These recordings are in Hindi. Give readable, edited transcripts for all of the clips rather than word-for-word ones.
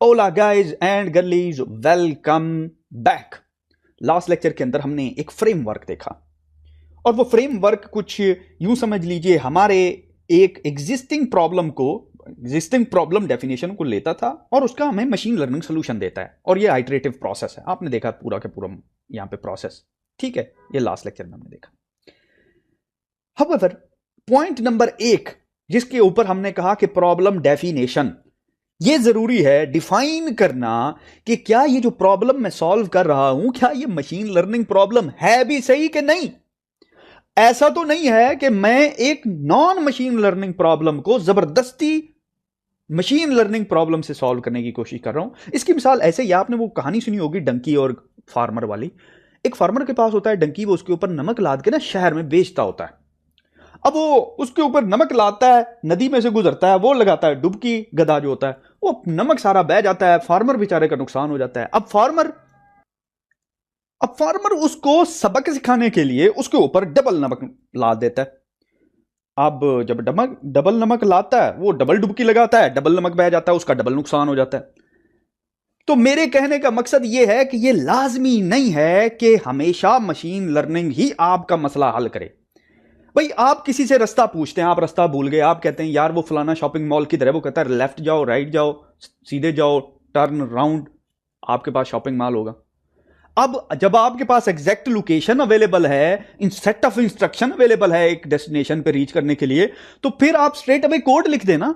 Ola guys and girlies, welcome back. Last lecture के अंदर हमने एक फ्रेमवर्क देखा और वो फ्रेमवर्क कुछ यूं समझ लीजिए हमारे एक एग्जिस्टिंग प्रॉब्लम डेफिनेशन को लेता था और उसका हमें मशीन लर्निंग सोल्यूशन देता है। और ये आइटरेटिव प्रोसेस है, आपने देखा पूरा के पूरा यहां पे प्रोसेस, ठीक है। ये लास्ट लेक्चर में हमने देखा। हाउएवर पॉइंट नंबर 1 जिसके ऊपर हमने कहा कि प्रॉब्लम डेफिनेशन, ये जरूरी है डिफाइन करना कि क्या ये जो प्रॉब्लम मैं सॉल्व कर रहा हूं, क्या ये मशीन लर्निंग प्रॉब्लम है भी सही कि नहीं। ऐसा तो नहीं है कि मैं एक नॉन मशीन लर्निंग प्रॉब्लम को जबरदस्ती मशीन लर्निंग प्रॉब्लम से सॉल्व करने की कोशिश कर रहा हूं। इसकी मिसाल ऐसे ही, आपने वो कहानी सुनी होगी डंकी और फार्मर वाली। एक फार्मर के पास होता है डंकी, वो उसके ऊपर नमक लाद के ना शहर में बेचता होता है। अब वो उसके ऊपर नमक लाता है, नदी में से गुजरता है, वो लगाता है डुबकी, गधा जो होता है वो नमक सारा बह जाता है, फार्मर बेचारे का नुकसान हो जाता है। अब फार्मर उसको सबक सिखाने के लिए उसके ऊपर डबल नमक ला देता है। अब जब डबल नमक लाता है, वो डबल डुबकी लगाता है, डबल नमक बह जाता है, उसका डबल नुकसान हो जाता है। तो मेरे कहने का मकसद यह है कि यह लाजमी नहीं है कि हमेशा मशीन लर्निंग ही आपका मसला हल करे। भाई आप किसी से रास्ता पूछते हैं, आप रास्ता भूल गए, आप कहते हैं यार वो फलाना शॉपिंग मॉल किधर है, वो कहता है लेफ्ट जाओ, राइट जाओ, सीधे जाओ, टर्न राउंड, आपके पास शॉपिंग मॉल होगा। अब जब आपके पास एग्जैक्ट लोकेशन अवेलेबल है, इन सेट ऑफ इंस्ट्रक्शन अवेलेबल है एक डेस्टिनेशन पे रीच करने के लिए, तो फिर आप स्ट्रेट अवे कोड लिख देना,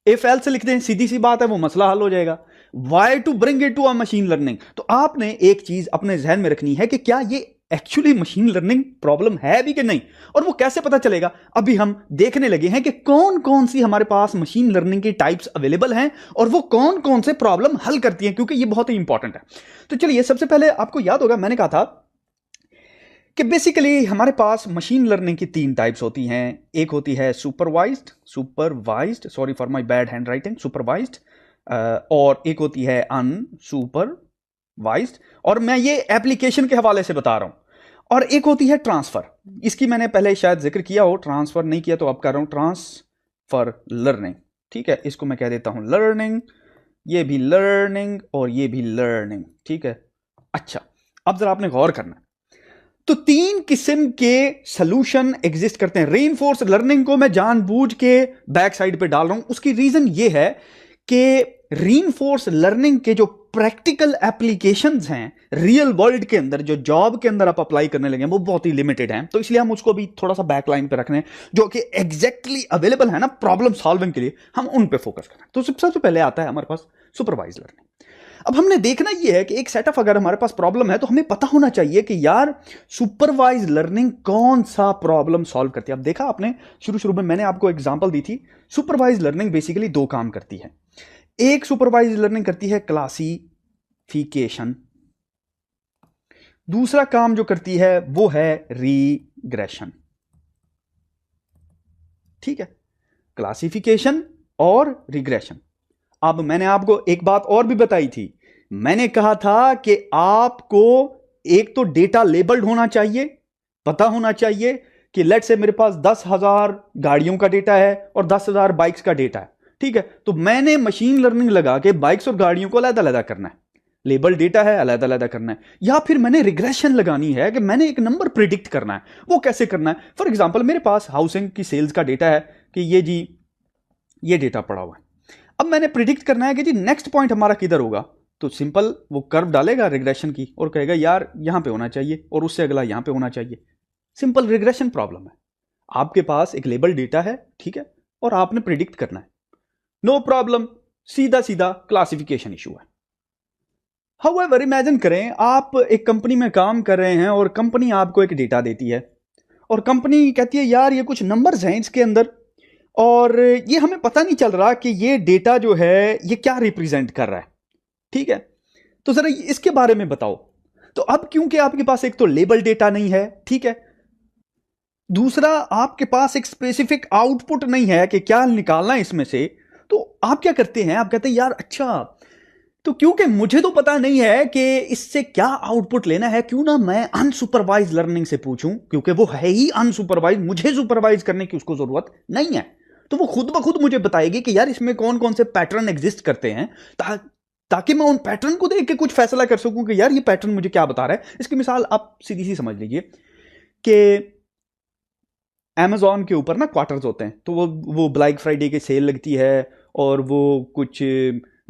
इफ एल्स लिख दें, सीधी सी बात है, वो मसला हल हो जाएगा। Why to bring it to a machine learning. तो आपने एक चीज अपने जहन में रखनी है कि क्या ये एक्चुअली मशीन लर्निंग प्रॉब्लम है भी कि नहीं। और वो कैसे पता चलेगा, अभी हम देखने लगे हैं कि कौन कौन सी हमारे पास मशीन लर्निंग की टाइप्स अवेलेबल हैं और वो कौन कौन से प्रॉब्लम हल करती हैं, क्योंकि ये बहुत ही इंपॉर्टेंट है। तो चलिए, सबसे पहले आपको याद होगा मैंने कहा था कि बेसिकली हमारे पास मशीन लर्निंग की 3 टाइप्स होती हैं। एक होती है supervised, sorry for my bad hand writing, supervised, और एक होती है अनसुपरवाइज्ड, और मैं ये एप्लीकेशन के हवाले से बता रहा हूं। और एक होती है ट्रांसफर, इसकी मैंने पहले शायद जिक्र किया हो, ट्रांसफर नहीं किया तो अब कर रहा हूं, ट्रांसफर लर्निंग, ठीक है। इसको मैं कह देता हूं लर्निंग, ये भी लर्निंग और ये भी लर्निंग, ठीक है। अच्छा, अब जरा आपने गौर करना है, तो 3 किस्म के सॉल्यूशन एग्जिस्ट करते हैं। रीइंफोर्स लर्निंग को मैं जानबूझ के बैक साइड पे डाल रहा हूं, उसकी रीजन ये है कि रीइंफोर्स लर्निंग के जो प्रैक्टिकल एप्लीकेशंस हैं रियल वर्ल्ड के अंदर, जो जॉब के अंदर आप अप्लाई करने लगे हैं, वो बहुत ही लिमिटेड हैं। तो इसलिए हम उसको भी थोड़ा सा बैकलाइन पे रख रहे हैं, जो कि एग्जैक्टली अवेलेबल है ना प्रॉब्लम सॉल्विंग के लिए, हम उन पे फोकस करें। तो सबसे पहले आता है हमारे पास सुपरवाइज लर्निंग। अब हमने देखना यह है कि एक सेट ऑफ अगर हमारे पास प्रॉब्लम है तो हमें पता होना चाहिए कि यार सुपरवाइज लर्निंग कौन सा प्रॉब्लम सॉल्व करती है। अब देखा आपने शुरू में मैंने आपको एग्जांपल दी थी। सुपरवाइज लर्निंग बेसिकली 2 काम करती है। एक सुपरवाइज लर्निंग करती है क्लासिफिकेशन, दूसरा काम जो करती है वो है रीग्रेशन, ठीक है, क्लासिफिकेशन और रिग्रेशन। अब मैंने आपको एक बात और भी बताई थी, मैंने कहा था कि आपको एक तो डेटा लेबल्ड होना चाहिए, पता होना चाहिए कि लेट्स से मेरे पास 10,000 गाड़ियों का डेटा है और 10,000 बाइक्स का डेटा है, ठीक है। तो मैंने मशीन लर्निंग लगा के बाइक्स और गाड़ियों को अलग-अलग करना है, लेबल डेटा है अलग-अलग करना है, या फिर मैंने रिग्रेशन लगानी है कि मैंने एक नंबर प्रिडिक्ट करना है। वो कैसे करना है? फॉर एग्जांपल मेरे पास हाउसिंग की सेल्स का डेटा है कि ये जी ये डेटा पड़ा हुआ है। अब मैंने प्रिडिक्ट करना है कि जी नेक्स्ट पॉइंट हमारा किधर होगा, तो सिंपल वो कर्व डालेगा रिग्रेशन की और कहेगा यार यहां पे होना चाहिए और उससे अगला यहां पे होना चाहिए। सिंपल रिग्रेशन प्रॉब्लम है। आपके पास एक लेबल डेटा है, ठीक है, और आपने प्रिडिक्ट करना है, नो प्रॉब्लम, सीधा सीधा क्लासिफिकेशन इशू है। हाउएवर इमेजिन करें आप एक कंपनी में काम कर रहे हैं और कंपनी आपको एक डेटा देती है और कंपनी कहती है यार ये कुछ नंबर्स हैं इसके अंदर और ये हमें पता नहीं चल रहा कि ये डेटा जो है ये क्या रिप्रेजेंट कर रहा है, ठीक है, तो जरा इसके बारे में बताओ। तो अब क्योंकि आपके पास एक तो लेबल डेटा नहीं है, ठीक है, दूसरा आपके पास एक स्पेसिफिक आउटपुट नहीं है कि क्या निकालना है इसमें से, तो आप क्या करते हैं, आप कहते हैं यार अच्छा, तो क्योंकि मुझे तो पता नहीं है कि इससे क्या आउटपुट लेना है, क्यों ना मैं अनसुपरवाइज लर्निंग से पूछूं, क्योंकि वो है ही अनसुपरवाइज, मुझे सुपरवाइज करने की उसको जरूरत नहीं है। तो वो खुद ब खुद मुझे बताएगी कि यार इसमें कौन कौन से पैटर्न एग्जिस्ट करते हैं, ताकि मैं उन पैटर्न को देख के कुछ फैसला कर सकूं कि यार ये पैटर्न मुझे क्या बता रहा है। इसकी मिसाल आप सीधी सी समझ लीजिए कि Amazon के ऊपर ना क्वार्टर्स होते हैं, तो वो ब्लैक फ्राइडे की सेल लगती है और वो कुछ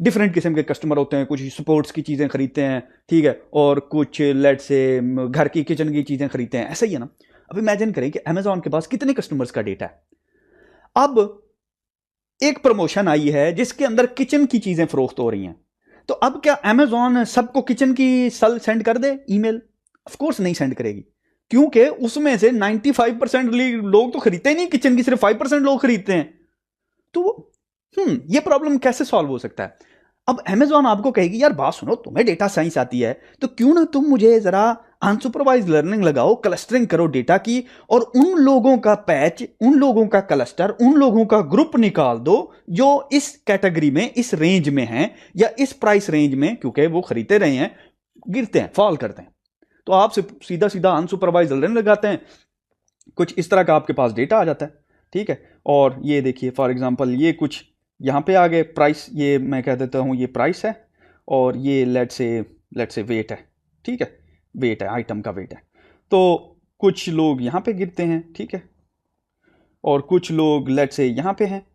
डिफरेंट किस्म के कस्टमर होते हैं, कुछ स्पोर्ट्स की चीज़ें खरीदते हैं, ठीक है, और कुछ लेट से घर की किचन की चीज़ें खरीदते हैं, ऐसा ही है ना। अब इमेजिन करें कि Amazon के पास कितने कस्टमर्स का डेटा है। अब एक प्रमोशन आई है जिसके अंदर किचन की चीज़ें फरोख्त हो रही हैं, तो अब क्या Amazon सबको किचन की सल सेंड कर दे ईमेल? ऑफ कोर्स नहीं सेंड करेगी, क्योंकि उसमें से 95% लोग तो खरीदते ही नहीं किचन की, सिर्फ 5% लोग खरीदते हैं। तो ये प्रॉब्लम कैसे सॉल्व हो सकता है? अब Amazon आपको कहेगी यार बात सुनो, तुम्हें डेटा साइंस आती है तो क्यों ना तुम मुझे जरा अनसुपरवाइज लर्निंग लगाओ, क्लस्टरिंग करो डेटा की, और उन लोगों का पैच, उन लोगों का क्लस्टर, उन लोगों का ग्रुप निकाल दो जो इस कैटेगरी में, इस रेंज में हैं या इस प्राइस रेंज में, क्योंकि वो खरीदते रहे हैं, गिरते हैं, फॉल करते हैं। तो आप सीधा सीधा अनसुपरवाइज लर्निंग लगाते हैं, कुछ इस तरह का आपके पास डेटा आ जाता है, ठीक है। और ये देखिए फॉर एग्जांपल ये कुछ यहाँ पे आ गए प्राइस, ये मैं कह देता हूँ ये प्राइस है, और ये लेट से वेट है, ठीक है, वेट है, आइटम का वेट है। तो कुछ लोग यहाँ पे गिरते हैं, ठीक है, और कुछ लोग लेट से यहाँ पे हैं।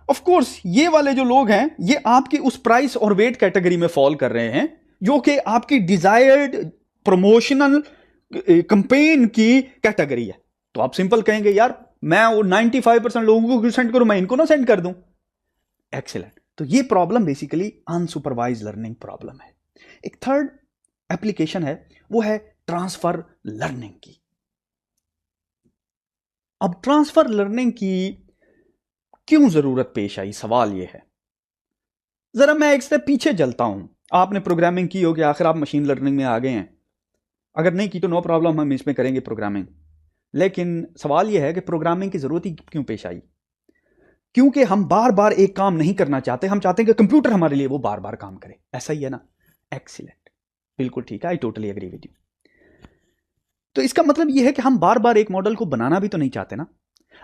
ऑफ कोर्स ये वाले जो लोग हैं ये आपकी उस प्राइस और वेट कैटेगरी में फॉल कर रहे हैं, जो कि आपकी डिजायर्ड प्रमोशनल कैंपेन की कैटेगरी है। तो आप सिंपल कहेंगे यार मैं वो 95% लोगों को सेंड करूं, मैं इनको ना सेंड कर दूं। एक्सीलेंट। तो ये problem basically unsupervise learning problem है। एक थर्ड एप्लीकेशन है, वो है ट्रांसफर लर्निंग की। अब ट्रांसफर लर्निंग की क्यों जरूरत पेश आई, सवाल यह है। जरा मैं एक स्टेप पीछे चलता हूं। आपने प्रोग्रामिंग की होगी, आखिर आप मशीन लर्निंग में आ गए हैं, अगर नहीं की तो नो प्रॉब्लम, हम इसमें करेंगे प्रोग्रामिंग। लेकिन सवाल यह है कि प्रोग्रामिंग की जरूरत ही क्यों पेश आई? क्योंकि हम बार बार एक काम नहीं करना चाहते, हम चाहते हैं कि कंप्यूटर हमारे लिए वो बार बार काम करे। ऐसा ही है ना? एक्सीलेंट, बिल्कुल ठीक है, I totally agree with you. तो इसका मतलब यह है कि हम बार बार एक मॉडल को बनाना भी तो नहीं चाहते ना।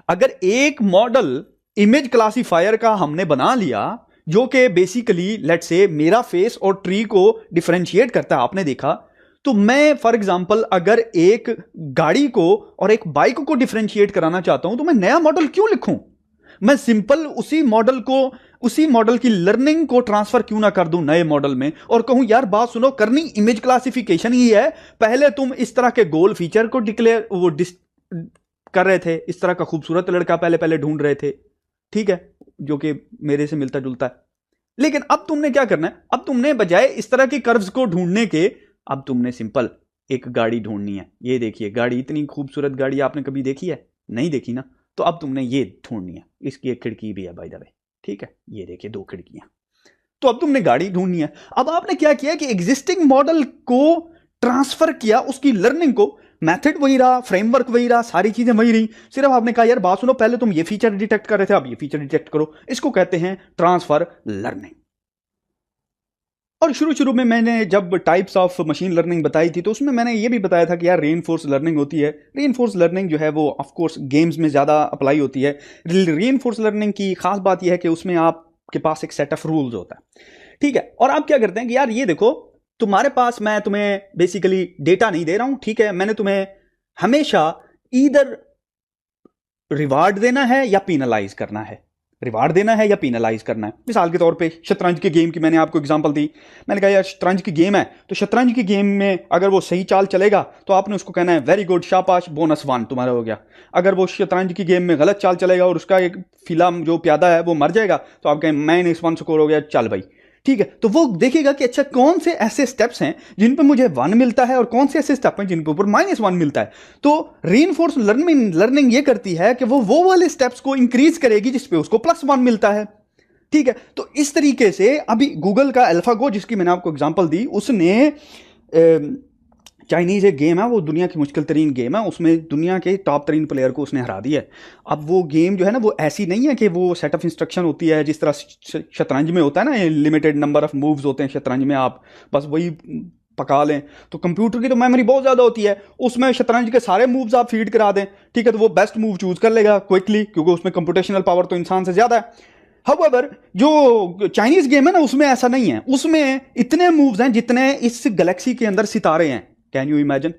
अगर एक मॉडल इमेज क्लासीफायर का हमने बना लिया जो कि बेसिकली लेट्स से मेरा फेस और ट्री को डिफरेंशिएट करता है, आपने देखा, तो मैं फॉर एग्जांपल अगर एक गाड़ी को और एक बाइक को डिफरेंशिएट कराना चाहता हूं तो मैं नया मॉडल क्यों लिखूं? मैं सिंपल उसी मॉडल की लर्निंग को ट्रांसफर क्यों ना कर दूं नए मॉडल में, और कहूं यार बात सुनो, करनी इमेज क्लासिफिकेशन ही है, पहले तुम इस तरह के गोल फीचर को कर रहे थे, इस तरह का खूबसूरत लड़का पहले ढूंढ रहे थे, ठीक है, जो कि मेरे से मिलता जुलता है, लेकिन अब तुमने क्या करना है, अब तुमने बजाय इस तरह की कर्व्स को ढूंढने के, अब तुमने सिंपल एक गाड़ी ढूंढनी है। ये देखिए गाड़ी, इतनी खूबसूरत गाड़ी आपने कभी देखी है? नहीं देखी ना। तो अब तुमने ये ढूंढनी है, इसकी एक खिड़की भी है बाय द वे, ठीक है, ये देखिए 2 खिड़कियां। तो अब तुमने गाड़ी ढूंढनी है। अब आपने क्या किया कि एग्जिस्टिंग मॉडल को ट्रांसफर किया, उसकी लर्निंग को, मेथड वही रहा, फ्रेमवर्क वही रहा, सारी चीजें वही रही, सिर्फ आपने कहा यार बात सुनो, पहले तुम ये फीचर डिटेक्ट कर रहे थे, अब ये फीचर डिटेक्ट करो। इसको कहते हैं ट्रांसफर लर्निंग। और शुरू में मैंने जब टाइप्स ऑफ मशीन लर्निंग बताई थी तो उसमें मैंने ये भी बताया था कि यार रीइंफोर्स लर्निंग होती है। रीइंफोर्स लर्निंग जो है वो ऑफ कोर्स गेम्स में ज़्यादा अप्लाई होती है। रीइंफोर्स लर्निंग की खास बात यह है कि उसमें आपके पास एक सेट ऑफ रूल्स होता है, ठीक है। और आप क्या करते हैं कि यार ये देखो, तुम्हारे पास मैं तुम्हें बेसिकली डेटा नहीं दे रहा हूं, ठीक है, मैंने तुम्हें हमेशा ईदर रिवार्ड देना है या पीनलाइज करना है, रिवार्ड देना है या पीनलाइज करना है। मिसाल के तौर पे शतरंज के गेम की मैंने आपको एग्जांपल दी, मैंने कहा यार शतरंज की गेम है, तो शतरंज की गेम में अगर वो सही चाल चलेगा तो आपने उसको कहना है वेरी गुड, शाबाश, बोनस 1 तुम्हारा हो गया। अगर वो शतरंज की गेम में गलत चाल चलेगा और उसका एक फिल्म जो प्यादा है वो मर जाएगा तो आप कहें -1 स्कोर हो गया, चल भाई, ठीक है। तो वो देखेगा कि अच्छा कौन से ऐसे स्टेप्स हैं जिन पे मुझे 1 मिलता है और कौन से ऐसे स्टेप हैं जिन पे ऊपर -1 मिलता है। तो रीइंफोर्स लर्निंग ये करती है कि वो वाले स्टेप्स को इंक्रीज करेगी जिस पे उसको +1 मिलता है, ठीक है। तो इस तरीके से अभी गूगल का अल्फागो, जिसकी मैंने आपको एग्जांपल दी, उसने चाइनीज एक गेम है, वो दुनिया की मुश्किल तरीन गेम है, उसमें दुनिया के टॉप 3 प्लेयर को उसने हरा दिया है। अब वो गेम जो है ना वो ऐसी नहीं है कि वो सेट ऑफ इंस्ट्रक्शन होती है जिस तरह शतरंज में होता है ना, लिमिटेड नंबर ऑफ मूव्स होते हैं शतरंज में, आप बस वही पका लें। तो कंप्यूटर की तो मेमोरी बहुत ज़्यादा होती है, उसमें शतरंज के सारे मूव्स आप फीड करा दें, ठीक है, तो वो बेस्ट मूव चूज कर लेगा क्विकली, क्योंकि उसमें कंप्यूटेशनल पावर तो इंसान से ज़्यादा है। हाउएवर जो चाइनीज गेम है ना उसमें ऐसा नहीं है, उसमें इतने मूव्स हैं जितने इस गैलेक्सी के अंदर सितारे हैं। Can you imagine?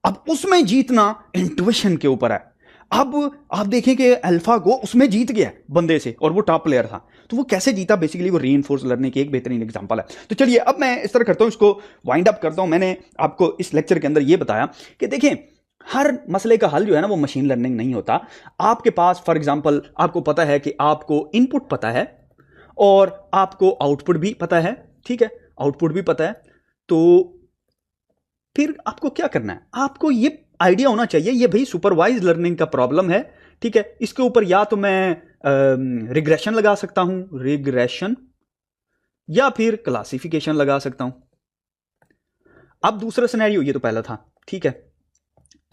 अब उसमें जीतना इंट्यूशन के ऊपर है। अब आप देखें कि अल्फा को उसमें जीत गया बंदे से और वो टॉप प्लेयर था, तो वो कैसे जीता? बेसिकली वो रीइंफोर्स लर्निंग की एक बेहतरीन एग्जांपल है। तो चलिए अब मैं इस तरह करता हूं, इसको वाइंड अप करता हूं। मैंने आपको इस लेक्चर के अंदर ये बताया कि देखें हर मसले का हल जो है ना वो मशीन लर्निंग नहीं होता। आपके पास फॉर एग्जांपल आपको पता है कि आपको इनपुट पता है और आपको आउटपुट भी पता है, ठीक है, आउटपुट भी पता है, तो फिर आपको क्या करना है? आपको ये आइडिया होना चाहिए ये भाई सुपरवाइज लर्निंग का प्रॉब्लम है, ठीक है, इसके ऊपर या तो मैं रिग्रेशन लगा सकता हूं, रिग्रेशन, या फिर क्लासिफिकेशन लगा सकता हूं। अब दूसरा सिनेरियो, ये तो पहला था, ठीक है,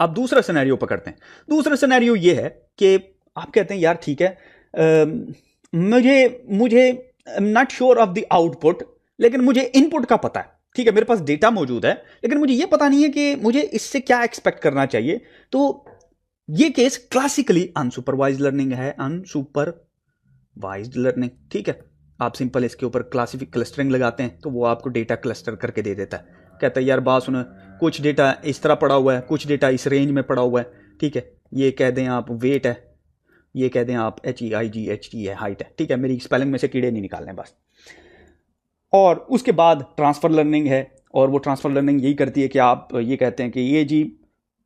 अब दूसरा सिनेरियो पकड़ते हैं। दूसरा सिनेरियो ये है कि आप कहते हैं यार ठीक है, मुझे not sure of the output, लेकिन मुझे इनपुट का पता है, ठीक है, मेरे पास डेटा मौजूद है, लेकिन मुझे ये पता नहीं है कि मुझे इससे क्या एक्सपेक्ट करना चाहिए। तो ये केस क्लासिकली अनसुपरवाइज लर्निंग है, अनसुपरवाइज्ड लर्निंग, ठीक है। आप सिंपल इसके ऊपर क्लासिफिक क्लस्टरिंग लगाते हैं तो वो आपको डेटा क्लस्टर करके दे देता है। कहता है यार बात सुनो, कुछ डेटा इस तरह पड़ा हुआ है, कुछ डेटा इस रेंज में पड़ा हुआ है, ठीक है, ये कह दें आप वेट है, ये कह दें आप HEIGHT है, हाइट है, ठीक है, मेरी स्पेलिंग में से कीड़े नहीं निकालने बस। और उसके बाद ट्रांसफर लर्निंग है, और वो ट्रांसफर लर्निंग यही करती है कि आप ये कहते हैं कि ये जी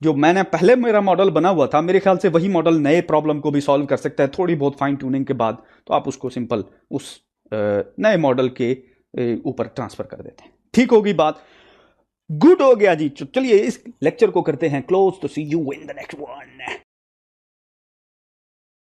जो मैंने पहले मेरा मॉडल बना हुआ था, मेरे ख्याल से वही मॉडल नए प्रॉब्लम को भी सॉल्व कर सकता है थोड़ी बहुत फाइन ट्यूनिंग के बाद, तो आप उसको सिंपल उस नए मॉडल के ऊपर ट्रांसफर कर देते हैं। ठीक होगी बात? गुड हो गया जी। चलिए इस लेक्चर को करते हैं क्लोज, तो see you in the next one.